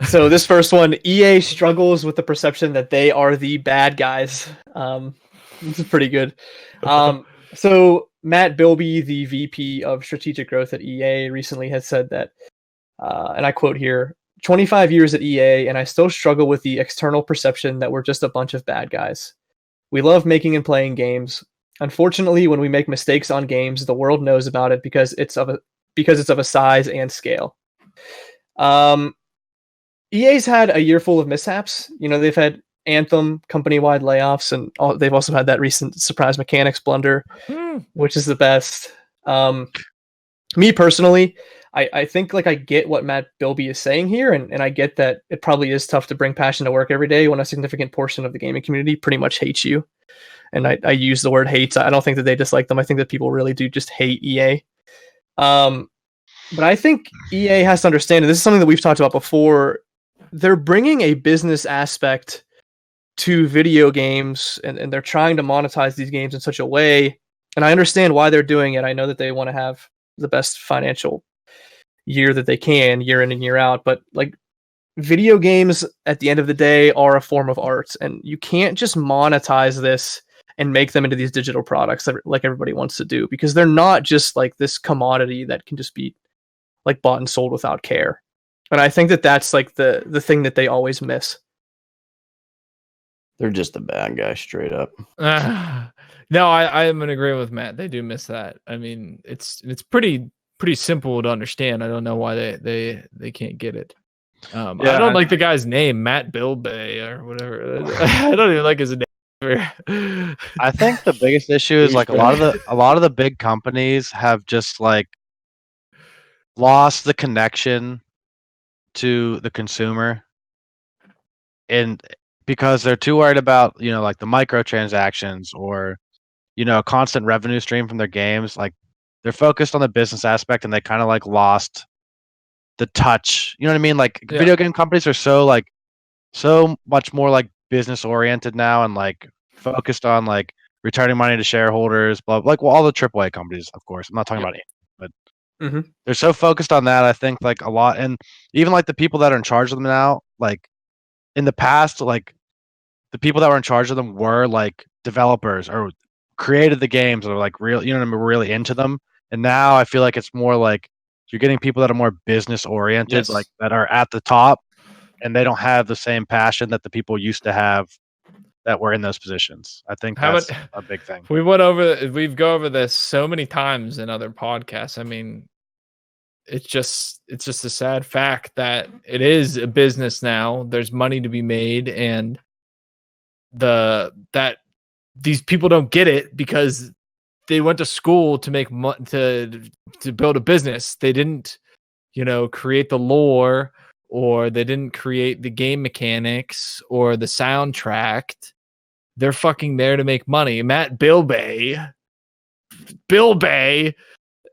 So this first one, EA struggles with the perception that they are the bad guys. This is pretty good. So Matt Bilby, the VP of Strategic Growth at EA, recently has said that, and I quote here, 25 years at EA, and I still struggle with the external perception that we're just a bunch of bad guys. We love making and playing games. Unfortunately, when we make mistakes on games, the world knows about it because it's of a size and scale. EA's had a year full of mishaps. They've had Anthem company-wide layoffs, and they've also had that recent surprise mechanics blunder, which is the best. Me personally, I think I get what Matt Bilby is saying here, and I get that it probably is tough to bring passion to work every day when a significant portion of the gaming community pretty much hates you. And I use the word hates. I don't think that they dislike them. I think that people really do just hate EA. But I think EA has to understand, and this is something that we've talked about before, they're bringing a business aspect to video games, and they're trying to monetize these games in such a way. And I understand why they're doing it. I know that they want to have the best financial year that they can, year in and year out. But video games at the end of the day are a form of art, and you can't just monetize this and make them into these digital products that like everybody wants to do, because they're not just this commodity that can just be bought and sold without care. And I think that that's the thing that they always miss. They're just a bad guy, straight up. No, I am in agreement with Matt. They do miss that. I mean, it's pretty simple to understand. I don't know why they can't get it. I don't like the guy's name, Matt Bilbay or whatever. I don't even like his name. I think the biggest issue is a lot of the big companies have just lost the connection to the consumer, and because they're too worried about the microtransactions or a constant revenue stream from their games, they're focused on the business aspect, and they kind of lost the touch. You know what I mean? Video game companies are so much more business oriented now, and focused on returning money to shareholders, all the AAA companies, of course. I'm not talking about it, but they're so focused on that. I think a lot, and even the people that are in charge of them now, in the past, the people that were in charge of them were developers or created the games, or real, really into them. And now I feel it's more you're getting people that are more business oriented, that are at the top, and they don't have the same passion that the people used to have that were in those positions. I think that's a big thing. We've go over this so many times in other podcasts. I mean, it's just a sad fact that it is a business now. There's money to be made, and that these people don't get it because they went to school to make to build a business. They didn't, create the lore, or they didn't create the game mechanics or the soundtrack. They're fucking there to make money. Matt Bilbay,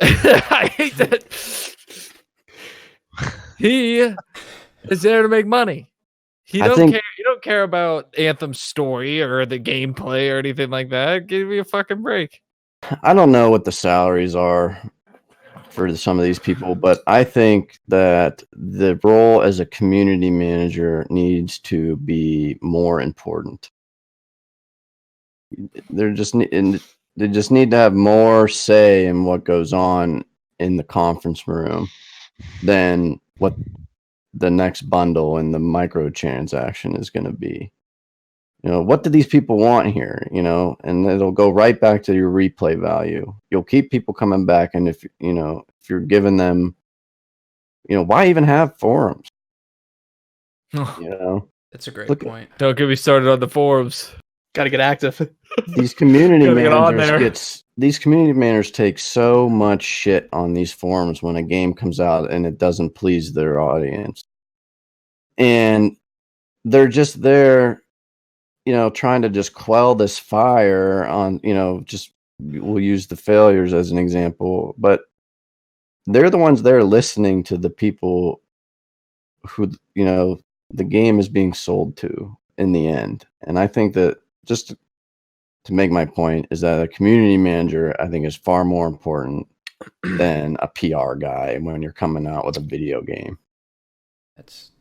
I hate that. He is there to make money. He don't care about Anthem's story or the gameplay or anything like that. Give me a fucking break. I don't know what the salaries are for some of these people, but I think that the role as a community manager needs to be more important. They just need to have more say in what goes on in the conference room than what the next bundle and the microtransaction is going to be. What do these people want here? And it'll go right back to your replay value. You'll keep people coming back, and if you're giving them, why even have forums? That's a great point. Don't get me started on the forums. Got to get active. These community managers take so much shit on these forums when a game comes out and it doesn't please their audience, and they're just there, trying to just quell this fire on, we'll use the failures as an example, but they're the ones there listening to the people who, the game is being sold to in the end. And I think that, just to make my point, is that a community manager, I think, is far more important than a PR guy when you're coming out with a video game. That's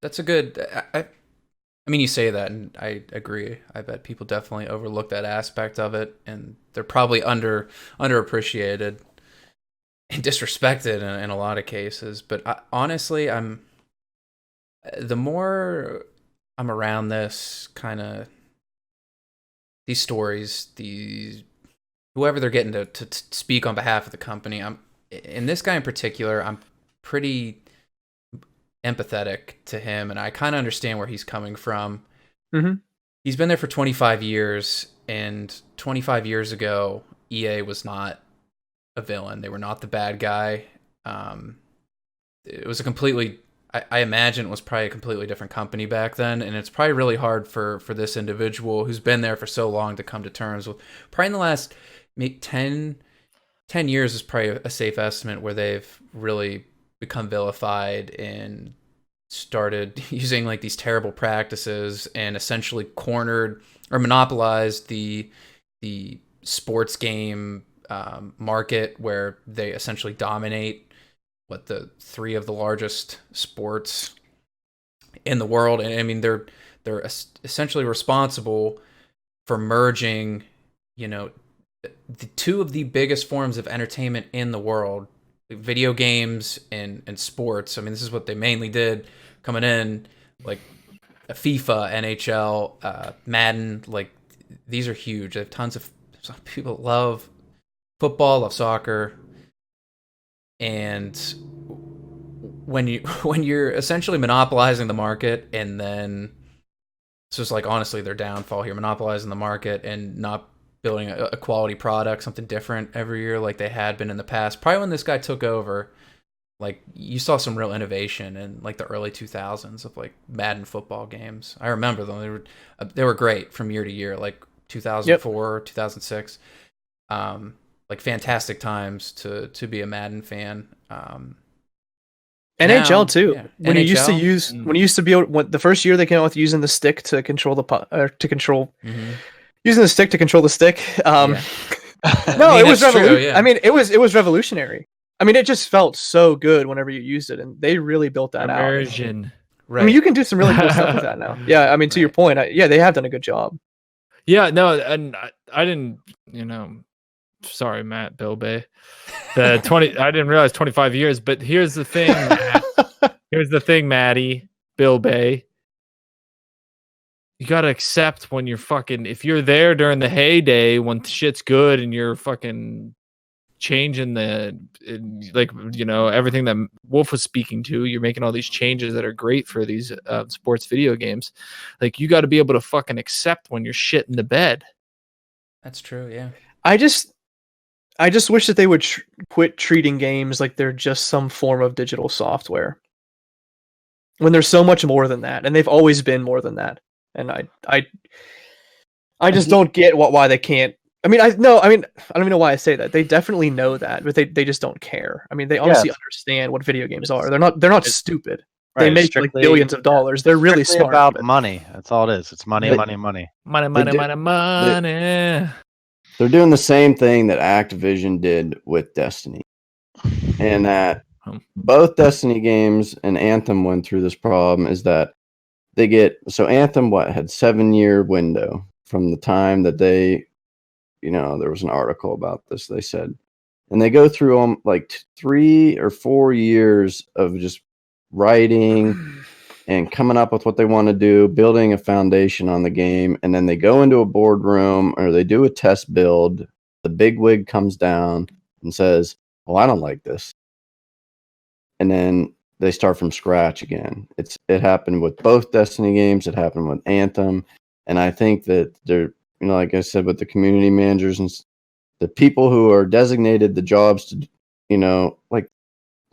That's a good. I mean, you say that, and I agree. I bet people definitely overlook that aspect of it, and they're probably underappreciated and disrespected in a lot of cases. But honestly, the more I'm around this kind of these stories, whoever they're getting to speak on behalf of the company, in this guy in particular, I'm pretty empathetic to him, and I kind of understand where he's coming from. Mm-hmm. He's been there for 25 years, and 25 years ago, EA was not a villain. They were not the bad guy. It was a completely, I imagine it was probably a completely different company back then, and it's probably really hard for this individual who's been there for so long to come to terms with. Probably in the last 10 years is probably a safe estimate where they've really become vilified and started using like these terrible practices and essentially cornered or monopolized the sports game market, where they essentially dominate the three of the largest sports in the world. And I mean, they're essentially responsible for merging, the two of the biggest forms of entertainment in the world, video games and sports. I mean, this is what they mainly did coming in, like FIFA, NHL, Madden. Like, these are huge. They have tons of people love football, love soccer, and when you're essentially monopolizing the market, and then it's just like, honestly, their downfall here, monopolizing the market and not building a quality product, something different every year like they had been in the past. Probably when this guy took over, like, you saw some real innovation in like the early 2000s of like Madden football games. I remember them. They were great from year to year, like 2004, 2006. Like, fantastic times to be a Madden fan. NHL too. Yeah. When NHL? you used to be able, the first year they came out with using the stick to control using the stick to control the stick. Yeah. No, it was true, yeah. I mean, it was revolutionary. I mean, it just felt so good whenever you used it, and they really built that Immersion. out. Right. I mean, you can do some really cool stuff with that now. Yeah, I mean, to your point, they have done a good job. Yeah, no, and I didn't, sorry, Matt Bilbay. I didn't realize 25 years, but here's the thing, Matt. Here's the thing, Maddie Bilbay. You gotta accept when you're if you're there during the heyday when shit's good and you're fucking changing everything that Wolf was speaking to, you're making all these changes that are great for these sports video games. Like, you got to be able to fucking accept when you're shit in the bed. That's true, yeah. I just wish that they would quit treating games like they're just some form of digital software, when there's so much more than that, and they've always been more than that. And I just don't get why they can't. I mean, I don't even know why I say that. They definitely know that, but they just don't care. I mean, they honestly understand what video games are. They're not stupid. They make like billions of dollars. They're really smart. About money. That's all it is. It's money. Money. They're doing the same thing that Activision did with Destiny, and that both Destiny games and Anthem went through this problem. Is that Anthem had 7-year window from the time that they, there was an article about this, they said, and they go through like 3 or 4 years of just writing and coming up with what they want to do, building a foundation on the game, and then they go into a boardroom or they do a test build. The big wig comes down and says, "Well, I don't like this," and then they start from scratch again. It happened with both Destiny games. It happened with Anthem, and I think that they're, like I said, with the community managers and the people who are designated the jobs to, like,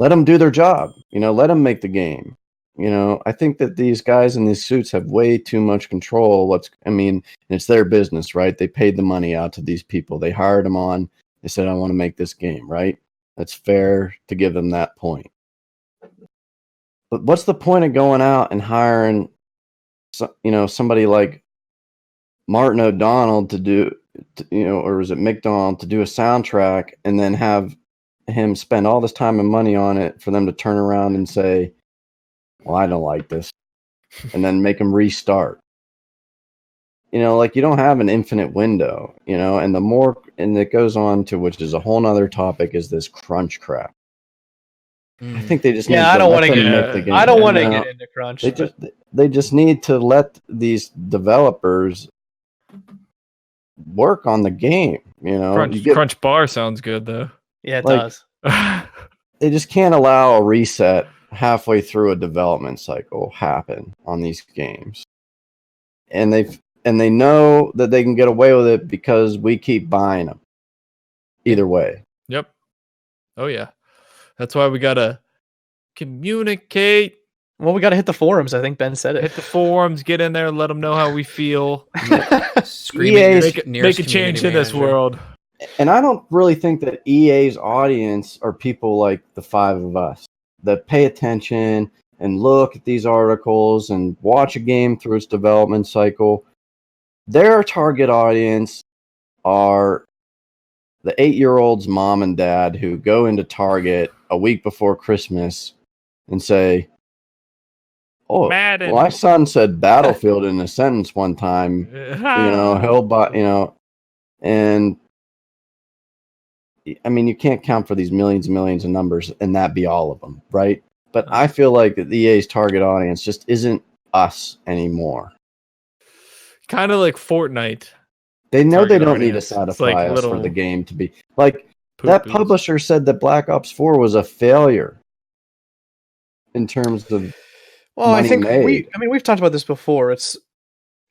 let them do their job. Let them make the game. I think that these guys in these suits have way too much control. It's their business, right? They paid the money out to these people. They hired them on. They said, "I want to make this game," right? That's fair to give them that point. But what's the point of going out and hiring, somebody like Martin O'Donnell to do, or is it McDonald to do a soundtrack, and then have him spend all this time and money on it for them to turn around and say, "Well, I don't like this." and then make them restart. You know, like, you don't have an infinite window, you know, and it goes on to, which is a whole nother topic, is this crunch crap. I think they just need I to don't let want to them get. make the game. I don't want to You know, get into crunch. they just need to let these developers work on the game. You know, Crunch bar sounds good though. Yeah, it like, does. They just can't allow a reset halfway through a development cycle happen on these games. And they know that they can get away with it because we keep buying them. Either way. Yep. Oh yeah. That's why we gotta communicate. Well, we got to hit the forums. I think Ben said it. Hit the forums, get in there, let them know how we feel. Make a change in this world. And I don't really think that EA's audience are people like the five of us that pay attention and look at these articles and watch a game through its development cycle. Their target audience are the 8-year-old's mom and dad who go into Target a week before Christmas and say, "Oh, Madden. my son said Battlefield in a sentence one time. You know, he'll buy, you know," and I mean, you can't count for these millions and millions of numbers and that be all of them, right? But I feel like the EA's target audience just isn't us anymore. Kind of like Fortnite. They know they don't need to audience. satisfy us for little the game to be like that. poo-poos. Publisher said that Black Ops 4 was a failure in terms of Well, I think made. we've talked about this before.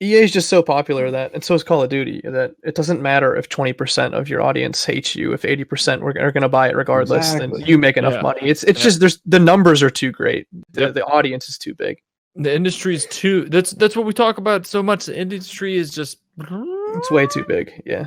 EA is just so popular that, and so is Call of Duty, that it doesn't matter if 20% of your audience hates you, if 80% are going to buy it regardless, Exactly. then you make enough money. It's just the numbers are too great. The audience is too big. The industry is too. That's what we talk about so much. The industry is just. It's way too big. Yeah.